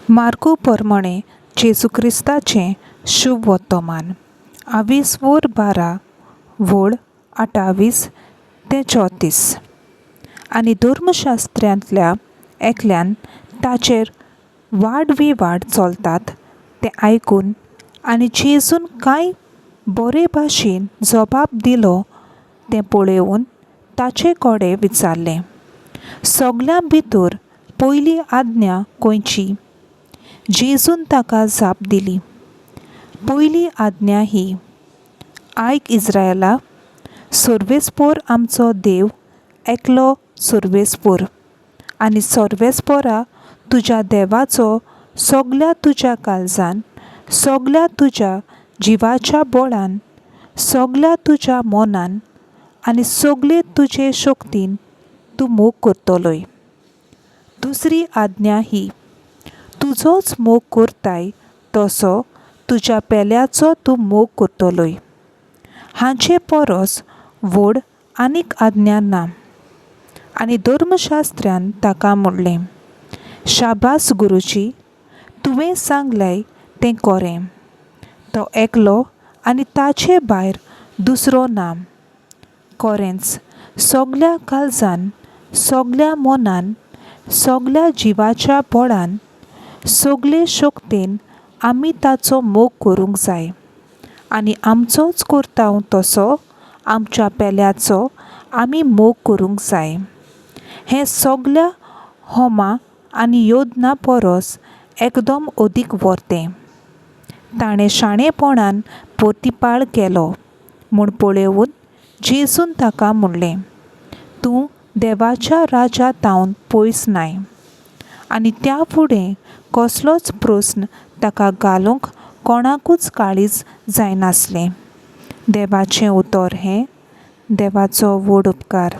मार्कू प्रमाणे जेजू क्रिस्ताचें शुभ वर्तमान 22:12 वोळ 28 ते 34 आनी धर्मशास्त्रांतल्या एकल्यान ताचेर वाड चलतात तें आयकून आनी जेजून कांय बरे भाशेन जबाब दिलो तें पळयोवन ताचे कडेन विचारलें, सगळ्यां भितर पयली आज्ञा खंयची? जेजून ताका जाप दिली, पयली आज्ञा ही, आयक इस्रायेला, सर्वेस्पर आमचो देव एकलो सर्वेस्पर आनी सर्वेस्परा तुज्या देवाचो सगळ्या तुज्या काळजान, सगळ्या तुज्या जिवाच्या बळान, सगळ्या तुज्या मनान आनी सगळे तुजे शक्तीन तूं मोग करतलोय. दुसरी आज्ञा ही, तुजोच मोग करताय तसो तुज्या पेल्याचो तूं मोग करतलोय. हाचे परस व्हड आनीक आज्ञा ना. आनी धर्मशास्त्रान ताका म्हणलें, शाबास गुरुजी, तुवें सांगलें तें खरें. तो एकलो आनी ताचे भायर दुसरो ना. खरेंच सगळ्या काळजान, सगळ्या मनान, सगळ्या जिवाच्या बळान, सगळे शक्तीन आमी ताचो मोग करूंक जाय आनी आमचोच करता तसो आमच्या पेल्याचो आमी मोग करूंक जाय. हें सगळ्या होमा आनी योजना परस एकदम अदीक व्हडलें. ताणें शाणेपणान प्रतिपाळ केलो म्हूण पळयोवन जेजून ताका म्हणलें, तूं देवाच्या राज्यांतावन पयस नाय. आनी त्या फुडें कसलोच प्रस्न ताका घालूंक कोणाकूच काळीज जायनासलें. देवाचें उतर हें. देवाचो व्हड उपकार.